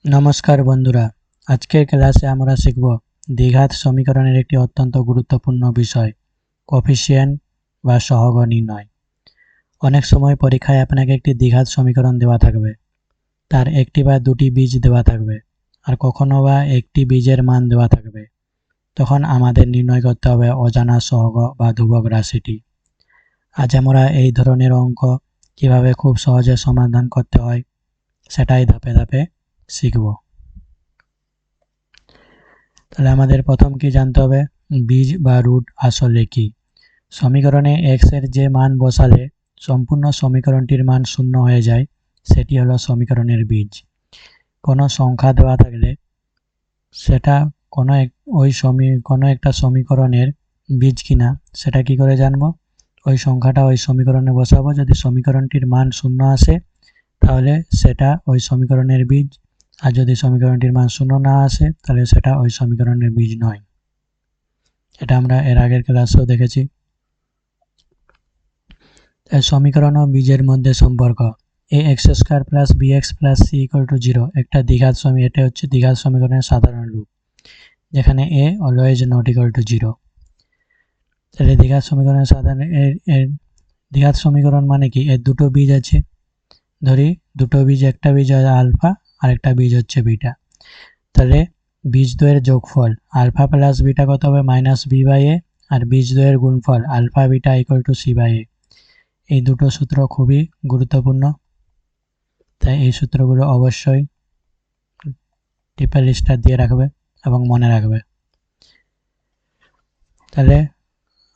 নমস্কার বন্ধুরা, আজকের ক্লাসে আমরা শিখব দ্বিঘাত সমীকরণের একটি অত্যন্ত গুরুত্বপূর্ণ বিষয় কোএফিসিয়েন্ট বা সহগ নির্ণয়। অনেক সময় পরীক্ষায় আপনাকে একটি দ্বিঘাত সমীকরণ দেওয়া থাকবে, তার একটি বা দুটি বীজ দেওয়া থাকবে, আর কখনো বা একটি বীজের মান দেওয়া থাকবে। তখন আমাদের নির্ণয় করতে হবে অজানা সহগ বা ধ্রুবক রাশিটি। আজ আমরা এই ধরনের অঙ্ক কিভাবে খুব সহজে সমাধান করতে হয় সেটাই ধাপে ধাপে শিখব। তাহলে আমাদের প্রথম কি জানতে হবে, বীজ বা রুট আসলে কি। সমীকরণে x এর যে মান বসালে সম্পূর্ণ সমীকরণটির মান শূন্য হয়ে যায়, সেটি হলো সমীকরণের বীজ। কোনো সংখ্যা দেওয়া থাকলে সেটা কোনো একটা সমীকরণের বীজ কিনা সেটা কি করে জানবো? ওই সংখ্যাটা ওই সমীকরণে বসাবো, যদি সমীকরণটির মান শূন্য আসে তাহলে সেটা ওই সমীকরণের বীজ, আর যদি সমীকরণটির মান শূন্য না আসে তাহলে সেটা ওই সমীকরণের বীজ নয়। এটা আমরা এর আগের ক্লাসেও দেখেছি। সমীকরণ ও বীজের মধ্যে সম্পর্ক ax² + bx + c = 0 একটা দ্বিঘাত এটা হচ্ছে দ্বিঘাত সমীকরণের সাধারণ রূপ, যেখানে a always not equal to 0। তাহলে দ্বিঘাত সমীকরণের সাধারণ দ্বিঘাত সমীকরণ মানে কি, এর দুটো বীজ আছে। ধরি দুটো বীজ, একটা বীজ হচ্ছে আলফা আর একটা বীজ হচ্ছে বিটা। তাহলে বীজ দ্বয়ের যোগফল আলফা প্লাস বিটা কত হবে? -b/a, আর বীজ দ্বয়ের গুণফল আলফা বিটা = c/a। এই দুটো সূত্র খুবই গুরুত্বপূর্ণ, তাই এই সূত্রগুলো অবশ্যই ট্রিপল স্টার দিয়ে রাখবে এবং মনে রাখবে। তাহলে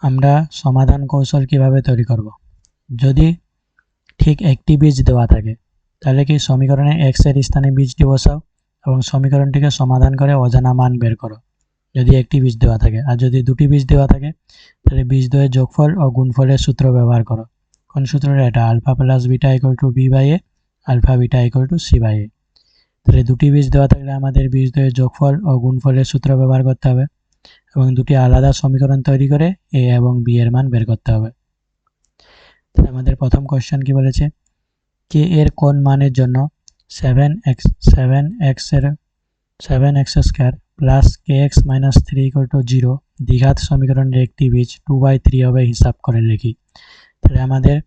আমরা সমাধান কৌশল কিভাবে তৈরি করব। যদি ঠিক একটি বীজ দেওয়া থাকে তাহলে কি সমীকরণে x এর স্থানে বীজটি বসাও এবং সমীকরণটিকে সমাধান করে অজানা মান বের করো, যদি একটি বীজ দেওয়া থাকে। আর যদি দুটি বীজ দেওয়া থাকে তাহলে বীজ দ্বয়ের যোগফল ও গুণফলের সূত্র ব্যবহার করো। কোন সূত্রটা? এটা alpha plus beta = b/a, alpha beta = c/a। তাহলে দুটি বীজ দেওয়া থাকলে আমাদের বীজ দ্বয়ের যোগফল ও গুণফলের সূত্র ব্যবহার করতে হবে এবং দুটি আলাদা সমীকরণ তৈরি করে a এবং b এর মান বের করতে হবে। তাহলে আমাদের প্রথম কোশ্চেন কি বলেছে, k এর কোন মানের জন্য 7x² + kx - 3 = 0 দ্বিঘাত সমীকরণের একটি বীজ 2/3 হবে, হিসাব করে লিখি। তাহলে আমাদের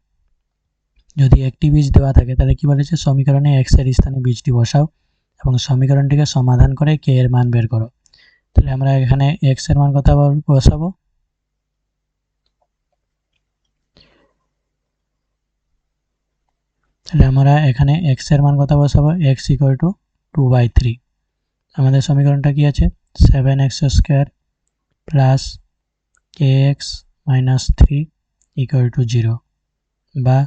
যদি একটি বীজ দেওয়া থাকে তাহলে কি বলেছে, সমীকরণে x এর স্থানে বীজটি বসাও এবং সমীকরণটিকে সমাধান করে k এর মান বের করো। তাহলে আমরা এখানে x এর মান কত বসাবো? তাহলে আমরা এখানে x এর মান কত বসাবো? x = 2/3। আমাদের সমীকরণটা কি আছে? 7x² + kx - 3 = 0, বা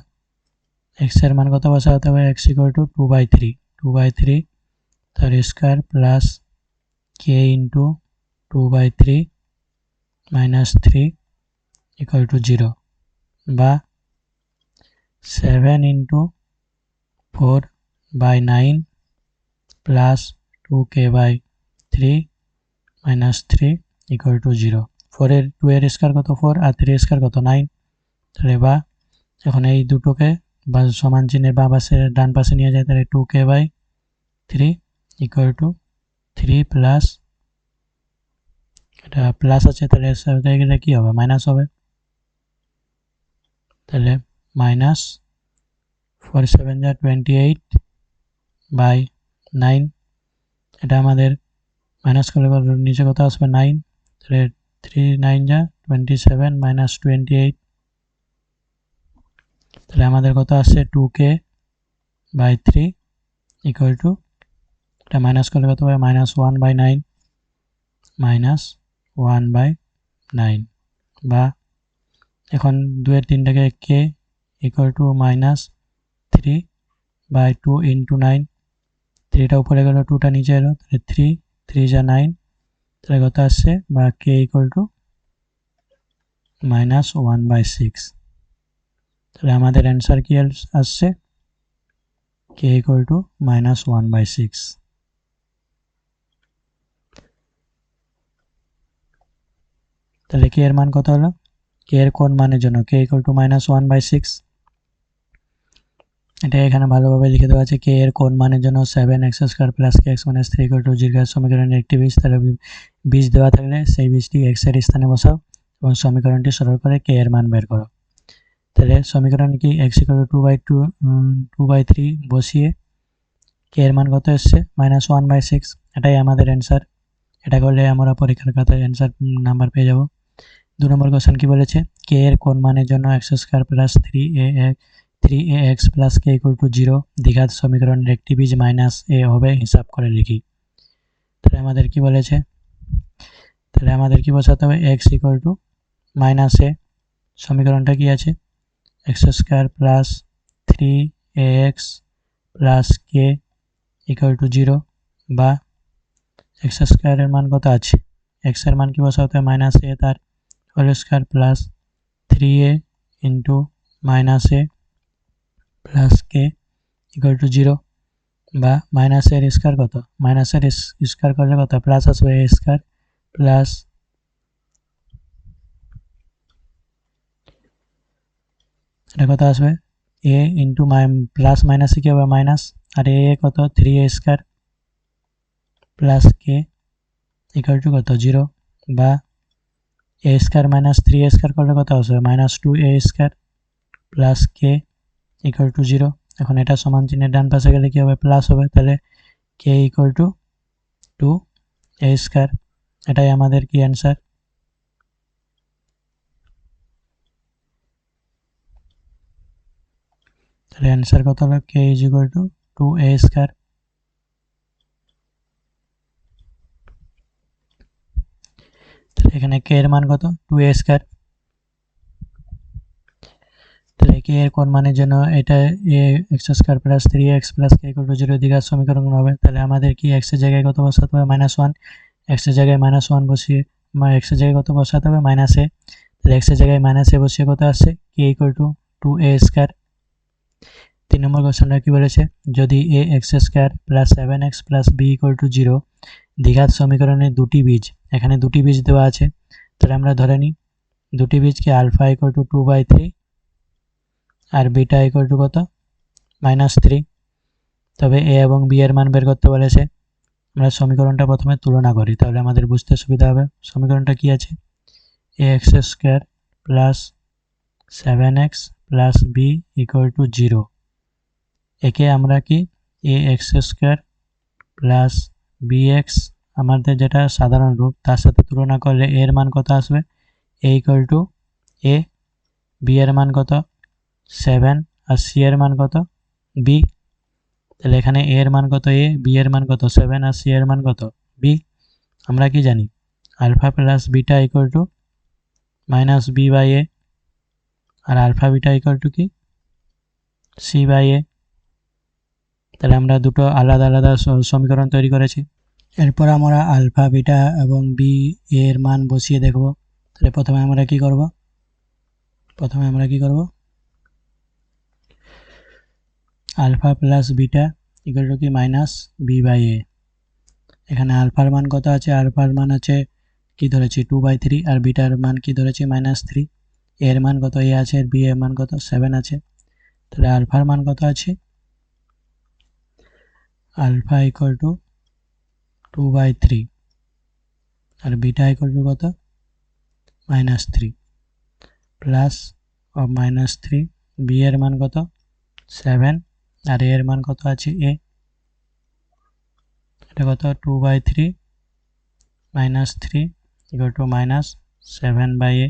x এর মান কত বসাতে হবে? x = 2/3 তার স্কয়ার প্লাস k × 2/3 - 3 = 0, বা 7 × 4/9 প্লাস 2k/3 - 3 = 0। 2 এর স্কয়ার কত? 4, আর 3 এর স্কয়ার কত? 9। তাহলে বা এখন এই দুটোকে বা সমান চিহ্নের বাম পাশে ডান পাশে নিয়ে যায়, তাহলে 2k/3 = 3 প্লাস, এটা প্লাস আছে তাহলে এর সাথে গেলে কি হবে? মাইনাস হবে। তাহলে -4 × 7 = 28/9। এটা আমাদের মাইনাস করলে নিচে কত আসবে? 9। তাহলে 3 × 9 = 27 - 28। তাহলে আমাদের কত আসছে? 2k/3 = এটা মাইনাস করলে কত হবে? -1/9 -1/9, বা এখন 2 এর 3টাকে k = -3/2 × 9। 3টা উপরে গেল, 2টা নিচে এলো, তাহলে 3 3 = 9। তাহলে কত আসছে? বা k = -1/6। তাহলে আমাদের অ্যান্সার কি আসছে? k = -1/6। তাহলে k এর মান কত হলো? k এর কোন মানের জন্য k = -1/6? এটা এখানে ভালোভাবে লিখে দেওয়া আছে কে এর কোন মানের জন্য 7x² plus kx minus 3 equal to 0 সমীকরণের একটি বীজ, তাহলে বীজ দেওয়া থাকলে সেই বীজটি x এর স্থানে বসাও এবং সমীকরণটি সরল করে কে এর মান বের করো। তাহলে সমীকরণ কি x ইকুয়াল টু 2/3 বসিয়ে কে এর মান কত এসছে -1/6, এটাই আমাদের অ্যান্সার। এটা করলে আমরা পরীক্ষার খাতায় অ্যান্সার নাম্বার পেয়ে যাব। 2 নম্বর কোশ্চেন কি বলেছে, কে এর কোন মানের জন্য x² plus 3ax plus k equal to 0 দ্বিঘাত সমীকরণের একটি বীজ -a হবে, হিসাব করে লিখি। তাহলে আমাদের কি বলেছে, তাহলে আমাদের কি বসাতে হবে, x ইকুয়াল টু -a, সমীকরণটা কি আছে x² plus 3ax plus k equal to 0, বা x² এর মান কত আছে, x এর মান কি বসাতে হবে -a তার whole square plus 3a into -a plus k equal to 0, বা মাইনাস এর স্কয়ার কত, মাইনাস এর স্কয়ার করলে কত প্লাস আসবে a স্কয়ার প্লাস এটা কত আসবে a ইন্টু প্লাস মাইনাসে কি হবে মাইনাস, আর a কত 3a square plus k equal to কত 0, বা a square minus 3a square করলে কত আসবে -2a square plus k equal to 0। এখন এটা সমান চিহ্নের ডান পাশে গেলে কি হবে প্লাস হবে, তাহলে k equal two 2a square, এটাই আমাদের কি অ্যান্সার। তাহলে অ্যান্সার কত হলো k is equal to 2a square. তাহলে এখানে k এর মান কত 2a স্কয়ার। তাহলে k এর কোন মানের জন্য এটা x² plus 3x plus k equal to 0 দ্বিঘাত সমীকরণ হবে, তাহলে আমাদের কি x এর জায়গায় কত বসাতে হবে -1, x এর জায়গায় -1 বসিয়ে x এর জায়গায় কত বসাতে হবে -a, তাহলে x এর জায়গায় -a বসিয়ে কত আসছে k equal two 2a square. 3 নম্বর কোশ্চেনটা কি বলেছে, যদি ax² plus 7x plus b equal to 0 দ্বিঘাত সমীকরণের দুটি বীজ, এখানে দুটি বীজ দেওয়া আছে, তাহলে আমরা ধরে নিই দুটি বীজকে আলফা ইকুয়াল টু 2/3 আর বিটা ইকুয়াল টু কত -3, তবে a এবং b এর মান বের করতে বলেছে। আমরা সমীকরণটা প্রথমে তুলনা করি, তাহলে আমাদের বুঝতে সুবিধা হবে। সমীকরণটা কি আছে, ax² plus 7x plus b equal to 0, একে আমরা কি ax² প্লাস bx আমাদের যেটা সাধারণ রূপ তার সাথে তুলনা করলে এর মান কত আসবে, a equal to a, b এর মান কত 7 আর c এর মান কত b, তাহলে এখানে a এর মান কত a, b এর মান কত 7 আর c এর মান কত b। আমরা কি জানি alpha plus beta equal to -b/a, আর আলফা বিটা ইকুয়াল টু কি c/a। তাহলে আমরা দুটো আলাদা আলাদা সমীকরণ তৈরি করেছি। এরপর আমরা আলফা বিটা এবং বি এর মান বসিয়ে দেখব। তাহলে প্রথমে আমরা কি করব, alpha plus beta equal to কি -b/a। এখানে আলফার মান কত আছে, আলফার মান আছে কি ধরেছি 2/3 আর বিটার মান কি ধরেছি -3, এর মান কত a আছে, বি এর মান কত 7 আছে। তাহলে আলফার মান কত আছে, আলফা ইকুয়াল টু 2/3 আর বিটা ইকুয়াল টু কত -3 প্লাস -3, বি এর মান কত 7 আর এর মান কত আছে a, এটা কত 2/3 -3 ইকুয়াল টু -7/a।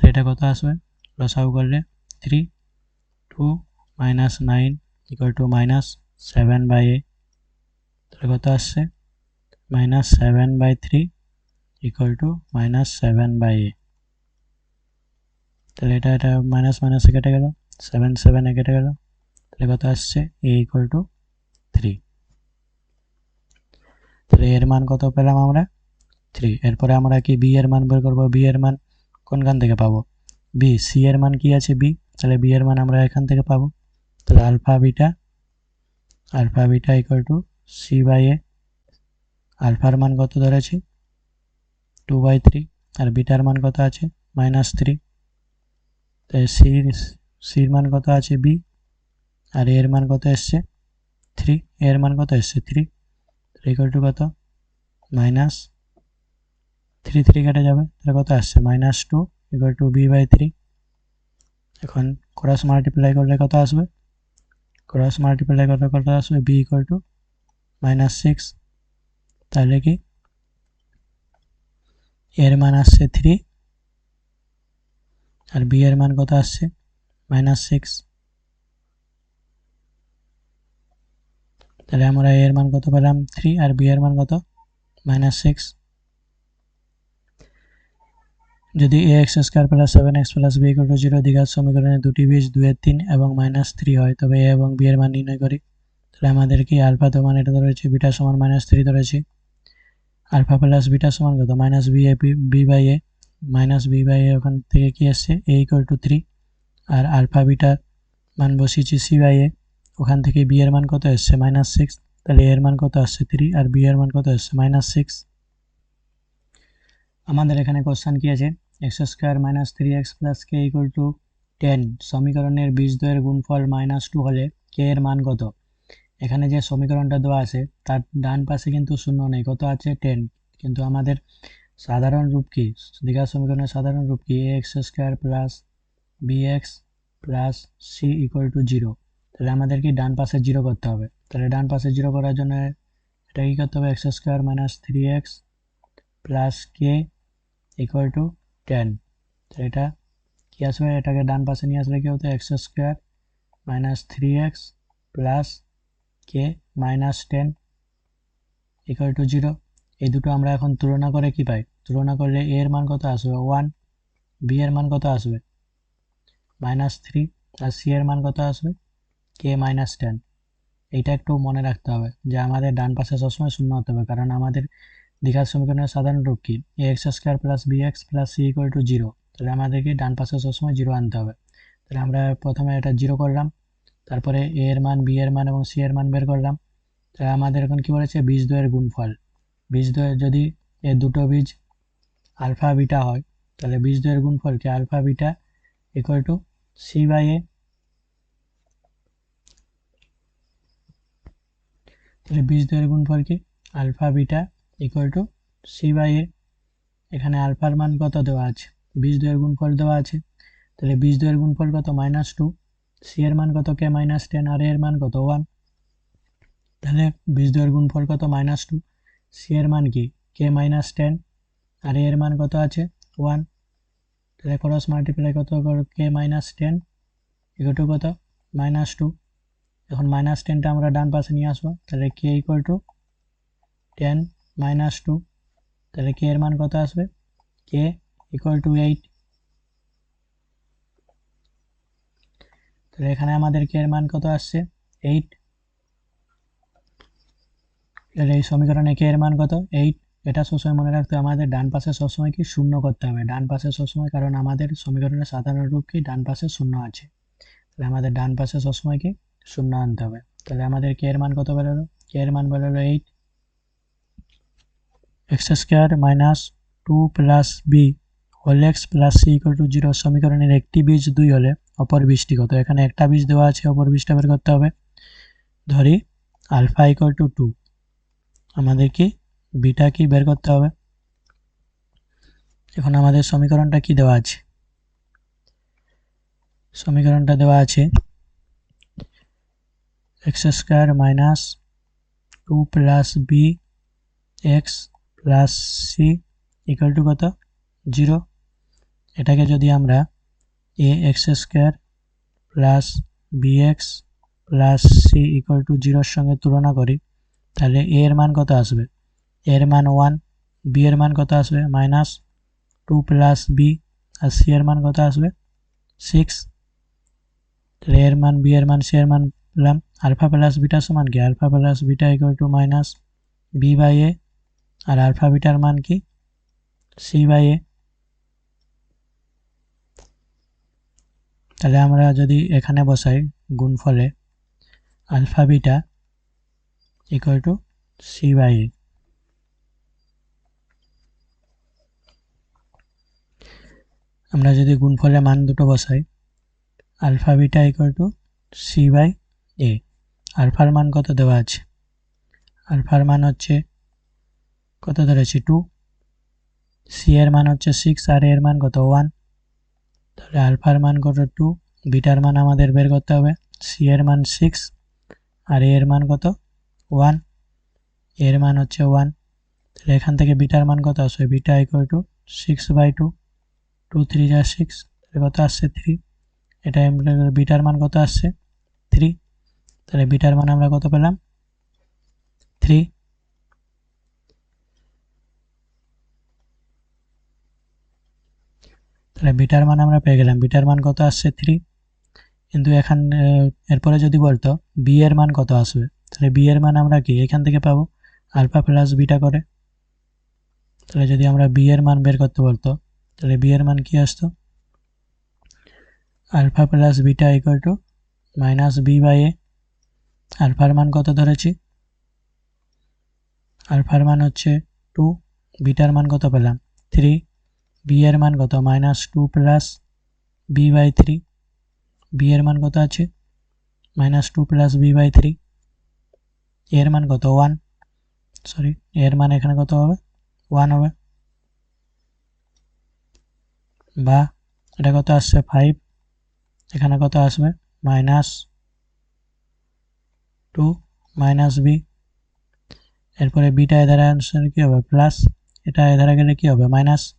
এটা কত আসবে, লসাগু করলে 3, 2 -9 ইকুয়াল টু -7/a। তাহলে কত আসছে -7/3 ইকুয়াল টু -7/a। তাহলে এটা মাইনাস মাইনাসে কেটে গেল, 7 এ কেটে গেল, তাহলে কত আসছে a ইকুয়াল টু 3। তাহলে এর মান কত পেলাম আমরা 3। এরপরে আমরা কি b এর মান বের করব, b এর মান কোনখান থেকে পাবো, b, c এর মান কি আছে b, তাহলে b এর মান আমরা এখান থেকে পাবো। তাহলে alpha beta equal two c/a, আলফার মান কত ধরেছি 2/3 আর বিটার মান কত আছে -3, তাই সির মান কত আছে b, আর এর মান কত এসছে 3, এর মান কত এসছে 3, ইকুয়াল টু কত মাইনাস 3 3 কেটে যাবে, তাহলে কত আসছে -2 ইকুয়াল টু b/3। এখন ক্রস মাল্টিপ্লাই করলে কত আসবে, ক্রস মাল্টিপ্লাই করলে কত আসবে b ইকুয়াল টু -6। তাহলে কি এর মান আসছে 3 আর b এর মান কত আসছে -6। তাহলে আমরা এর মান কত পেলাম 3 আর b এর মান কত -6। যদি ax² + 7x + b = 0 দ্বিঘাত সমীকরণে দুটি বীজ 2 এর 3 এবং -3 হয়, তবে a এবং b এর মান নির্ণয় করি। তাহলে আমাদের কি আলফা তো মান এটা ধরেছি, বিটা সমান -3 ধরেছি। আলফা প্লাস বিটা সমান কত -b/a, -b/a ওখান থেকে কি আসছে a = 3 আর আলফা বিটার মান বসিয়েছি c/a, ওখান থেকে b এর মান কত আসছে -6। তাহলে a এর মান কত আসছে 3 আর b এর মান কত আসছে -6। আমাদের এখানে কোশ্চেন কি আছে, x² - 3x + k = 10 সমীকরণের বীজদ্বয়ের গুণফল -2 হলে k এর মান কত। এখানে যে সমীকরণটা দেওয়া আছে তার ডান পাশে কিন্তু শূন্য নেই, কত আছে 10, কিন্তু আমাদের সাধারণ রূপ কি, দ্বিঘাত সমীকরণের সাধারণ রূপ কি ax² + bx + c = 0। তাহলে আমাদের কি ডান পাশে 0 করতে হবে। তাহলে ডান পাশে 0 করার জন্য এটা কি করতে হবে, x² - 3x + k = 10। তাহলে এটা কি আসবে, এটাকে ডান পাশে নিয়ে আসলে কি হতো x² - 3x + k - 10 = 0। এই দুটো আমরা এখন তুলনা করে কি পাই, তুলনা করলে a এর মান কত আসবে 1, b এর মান কত আসবে -3 আর c এর মান কত আসবে k - 10। এইটা একটু মনে রাখতে হবে যে আমাদের ডান পাশে সবসময় শূন্য হতে হবে, কারণ আমাদের দ্বিঘাত সমীকরণের সাধারণ রূপ কি ax² + bx + c = 0। তাহলে আমাদেরকে ডান পাশে সবসময় 0 আনতে হবে। তাহলে আমরা প্রথমে এটা 0 করলাম, তারপরে a এর মান, b এর মান এবং c এর মান বের করলাম। তাহলে আমাদের এখন কি বলেছে, বীজদ্বয়ের গুণফল। বীজদ্বয়ের যদি এর দুটো বীজ আলফা বিটা হয়, তাহলে বীজদ্বয়ের গুণফল কি আলফা বিটা = c/a। তাহলে বীজদ্বয়ের গুণফল কি আলফা বিটা = c/a। এখানে আলফার মান কত দেওয়া আছে, বীজদ্বয়ের গুণফল দেওয়া আছে। তাহলে বীজদ্বয়ের গুণফল কত -2, c এর মান কত k - 10 আর এর মান কত 1। তাহলে বীজদ্বয়ের গুণফল কত -2, c এর মান কি k - 10 আর এর মান কত আছে 1। তাহলে ক্রস মাল্টিপ্লাই কত k - 10 = কত -2। এখন -10টা আমরা ডান পাশে নিয়ে আসবো, তাহলে k = 10 - 2। তাহলে k এর মান কত আসবে k = 8। তাহলে এখানে আমাদের k এর মান কত আসছে 8। তাহলে এই সমীকরণে k এর মান কত 8। এটা সবসময় মনে রাখতে হবে, আমাদের ডান পাশে সবসময় কি শূন্য করতে হবে, ডান পাশে সবসময়, কারণ আমাদের সমীকরণের সাধারণ রূপ কি ডান পাশে শূন্য আছে। তাহলে আমাদের ডান পাশে সবসময় কি শূন্য আনতে হবে। তাহলে আমাদের k এর মান কত বেরোলো, k এর মান বেরোলো 8। x² - 2 + b whole x + c = 0 সমীকরণের একটি বীজ 2 হলে অপর বীজটি কত। এখানে একটা বীজ দেওয়া আছে, অপর বীজটা বের করতে হবে। ধরি আলফা = 2, আমাদের কি বিটা কি বের করতে হবে। এখন আমাদের সমীকরণটা কি দেওয়া আছে, সমীকরণটা দেওয়া আছে x² - 2 + bx + c = কত 0। এটাকে যদি আমরা ax² + bx + c = 0 এর সঙ্গে তুলনা করি, তাহলে a এর মান কত আসবে, a এর মান 1, b এর মান কত আসবে -2 + b আর c এর মান কত আসবে 6। তাহলে a এর মান, b এর মান, c এর মান পেলাম। আলফা প্লাস বিটা সমান কি আলফা প্লাস বিটা = b/a আর আলফা বিটার মান কি c/a। তাহলে আমরা যদি এখানে বসাই গুণফলে আলফা বিটা = c/a। আমরা যদি গুণফলে মান দুটো বসাই আলফা বিটা = c/a এ। আলফার মান কত দেওয়া আছে, আলফার মান হচ্ছে কত ধরেছি 2, সি এর মান হচ্ছে 6 আর এর মান কত 1, তাহলে আলফার মান কত 2, বিটার মান আমাদের বের করতে হবে, সি এর মান 6 আর এর মান কত 1, এর মান হচ্ছে 1, তাহলে এখান থেকে বিটার মান কত আসবে, বিটা ইকুয়াল টু 6/2, 2 3 যা 6, তাহলে কত আসছে 3, এটা বিটার মান কত আসছে 3, তাহলে বিটার মান আমরা কত পেলাম 3, তাহলে বিটার মান আমরা পেয়ে গেলাম, বিটার মান কত আসছে 3, কিন্তু এরপরে যদি বলতো বি এর মান কত আসবে, তাহলে বি এর মান আমরা কি এখান থেকে পাবো আলফা প্লাস বিটা করে, তাহলে যদি আমরা বি এর মান বের করতে বলতো তাহলে বি এর মান কি আসতো, alpha plus beta equal to minus B by A. আলফার মান কত ধরেছি, আলফার মান হচ্ছে 2, বিটার মান কত পেলাম 3, বি এর মান কত -2 প্লাস বি বাই 3, বি এর মান কত আছে -2 প্লাস বি বাই 3, এর মান কত 1, সরি এর মান এখানে কত হবে 1 হবে, বা এটা কত আসছে 5, এখানে কত আসবে -2 মাইনাস বি, এরপরে বিটা এধারে আনসার কি হবে প্লাস, এটা এধারে গেলে কি হবে -2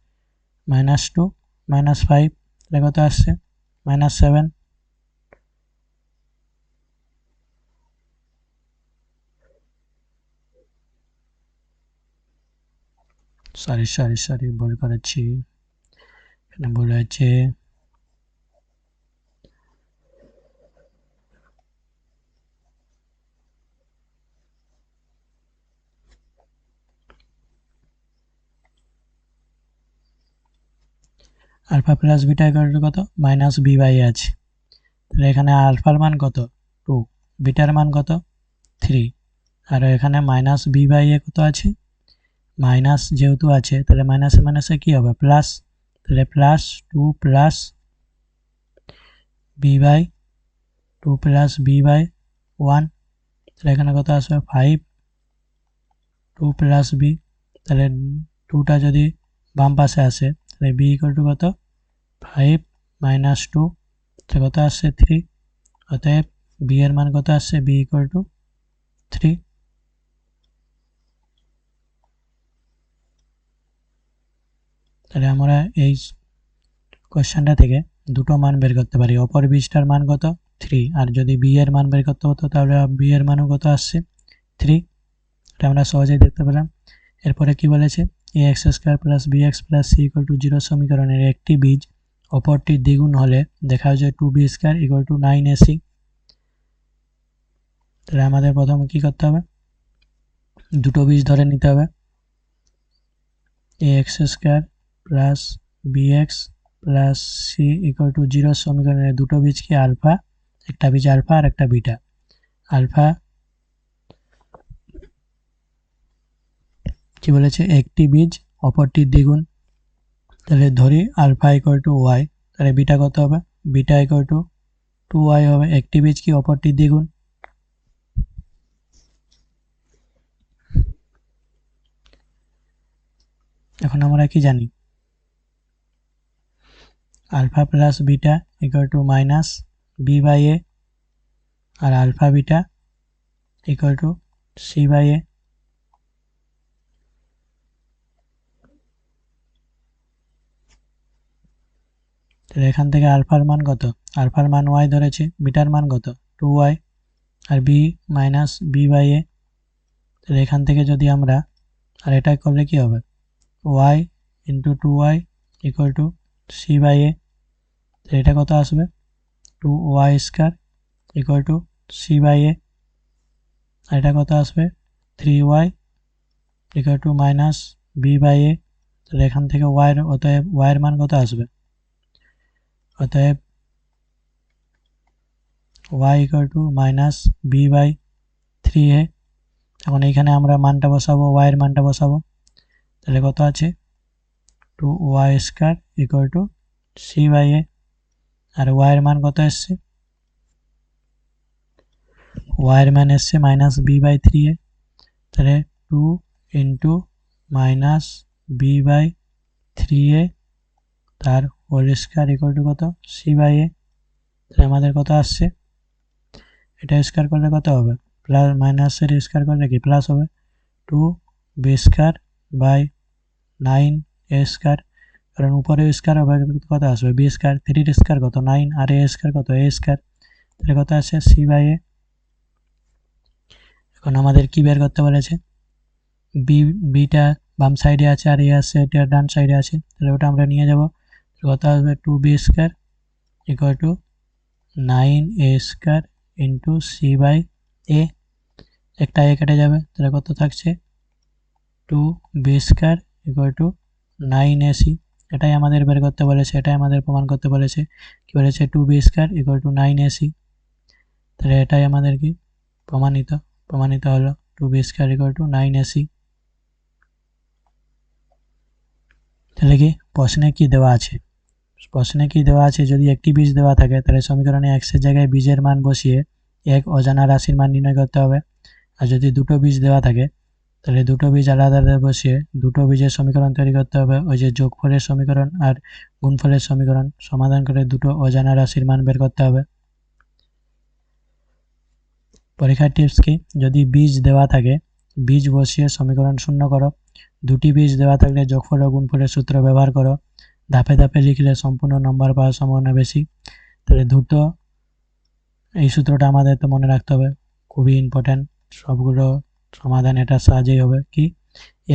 -5, এটা কত আসছে -7, সরি ভুল করেছি, এখানে ভুল হয়েছে, alpha plus beta equal to কত মাইনাস বি বাই এ আছে, তাহলে এখানে আলফার মান কত 2, বিটার মান কত 3, আর এখানে মাইনাস বি বাই এ কত আছে, মাইনাস যেহেতু আছে তাহলে মাইনাসে মাইনাসে কি হবে প্লাস, তাহলে plus 2 plus b by 2 plus b by 1, তাহলে এখানে কত আসবে 5, 2 প্লাস বি, তাহলে 2টা যদি বাম পাশে আসে তাহলে বি ইকুয়াল টু কত 5 মাইনাস 2, তাহলে কত আসছে 3, অতএব বি এর মান কত আসছে বি ইকুয়াল টু 3। তাহলে আমরা এই কোশ্চেনটা থেকে দুটো মান বের করতে পারি, অপর বীজটার মান কত 3, আর যদি বি এর মান বের করতে হতো তাহলে বি এর মানও কত আসছে 3, এটা আমরা সহজেই দেখতে পেলাম। এরপরে কি বলেছে, A X square plus B X plus C equal to 0 সমীকরণের একটি বীজ অপরটির দ্বিগুণ হলে দেখা যায় 2b square equal two 9ac। তাহলে আমাদের প্রথমে কি করতে হবে, দুটো বীজ ধরে নিতে হবে, A X square plus B X plus C equal to 0 সমীকরণের দুটো বীজ কি আলফা, একটা বীজ আলফা আর একটা বিটা। আলফা কি বলেছে একটি বীজ অপরটির দ্বিগুণ, তাহলে ধরি আলফা ইকুয়াল টু ওয়াই, তাহলে বিটা কত হবে, বিটা ইকুয়াল টু 2y হবে, একটি বীজ কি অপরটির দ্বিগুণ। এখন আমরা কি জানি, alpha plus beta equal to minus B by এ, আর alpha beta equal to C by A. তাহলে এখান থেকে আলফার মান কত, আলফার মান ওয়াই ধরেছি, বিটার মান কত 2y, আর B minus B by A, তাহলে এখান থেকে যদি আমরা, আর এটা করলে কি হবে y into 2y equal to C by A, তাহলে এটা কত আসবে 2y square equal to C by এ, আর এটা কত আসবে 3y equal to minus B by A, তাহলে এখান থেকে অতএব ওয়াইয়ের মান কত আসবে, অতএব y equal to minus B by 3a। এখন এইখানে আমরা মানটা বসাবো, y এর মানটা বসাবো, তাহলে কত আছে 2y square equal to C by এ, আর y এর মান কত এসছে ওয়াইয়ের মান এসছে মাইনাস বি বাই 3a, তাহলে 2 into minus B by 3a তার হোল স্কোয়ার ইকুয়াল টু কত, সি বাই এ। তাহলে আমাদের কত আসছে, এটা স্কোয়ার করলে কত হবে, প্লাস মাইনাসের স্কোয়ার করলে কি প্লাস হবে, 2b square by 9a square, কারণ উপরে স্কোয়ার হবে কত আসবে বি স্কোয়ার, 3 স্কোয়ার কত 9 আর এ স্কোয়ার কত এ স্কোয়ার, তাহলে কত আসছে সি বাই এ। এখন আমাদের কি বের করতে বলেছে, বিটা বাম সাইডে আছে আর এ আছে এটা ডান সাইডে আছে, তাহলে ওটা আমরা নিয়ে যাব, কত আসবে 2b square equal to 9a square into C by A, একটা এ কেটে যাবে, তাহলে কত থাকছে 2b square equal two 9ac। এটাই আমাদের বের করতে বলেছে, এটাই আমাদের প্রমাণ করতে বলেছে, কি বলেছে 2b square equal two 9ac, তাহলে এটাই আমাদের কি প্রমাণিত হলো 2b square equal two 9ac। তাহলে কি প্রশ্নে কি দেওয়া আছে, যদি একটি বীজ দেওয়া থাকে তাহলে সমীকরণে x এর জায়গায় বীজের মান বসিয়ে এক অজানা রাশির মান নির্ণয় করতে হবে, আর যদি দুটো বীজ দেওয়া থাকে তাহলে দুটো বীজ আলাদা আলাদা বসিয়ে দুটো বীজের সমীকরণ তৈরি করতে হবে, ওই যে যোগফলের সমীকরণ আর গুণফলের সমীকরণ সমাধান করে দুটো অজানা রাশির মান বের করতে হবে। পরীক্ষার টিপস কি, যদি বীজ দেওয়া থাকে বীজ বসিয়ে সমীকরণ শূন্য করো, দুটি বীজ দেওয়া থাকলে যোগফল ও গুণফলের সূত্র ব্যবহার করো, ধাপে ধাপে লিখলে সম্পূর্ণ নম্বর পাওয়ার সম্ভাবনা বেশি। তাহলে দুটো এই সূত্রটা আমাদের তো মনে রাখতে হবে, খুবই ইম্পর্ট্যান্ট, সবগুলো সমাধান এটার সাহায্যেই হবে। কি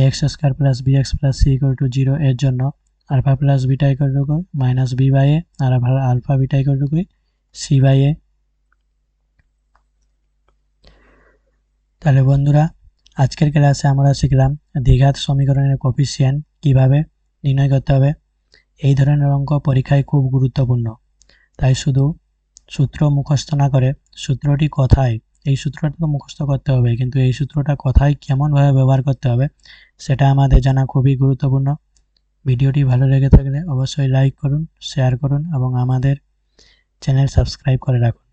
X square plus B X plus C equal to 0 এর জন্য alpha plus beta equal to minus B by এ, আর alpha beta equal to C by A. তাহলে বন্ধুরা আজকের ক্লাসে আমরা শিখলাম দ্বিঘাত সমীকরণের কোএফিসিয়েন্ট কিভাবে নির্ণয় করতে হবে। এই ধরনের অঙ্ক পরীক্ষায় খুব গুরুত্বপূর্ণ, তাই শুধু সূত্র মুখস্থ না করে সূত্রটি কোথায়, এই সূত্রটা তো মুখস্থ করতে হবে, কিন্তু এই সূত্রটা কোথায় কেমনভাবে ব্যবহার করতে হবে সেটা আমাদের জানা খুবই গুরুত্বপূর্ণ। ভিডিওটি ভালো লেগে থাকলে অবশ্যই লাইক করুন, শেয়ার করুন এবং আমাদের চ্যানেল সাবস্ক্রাইব করে রাখুন।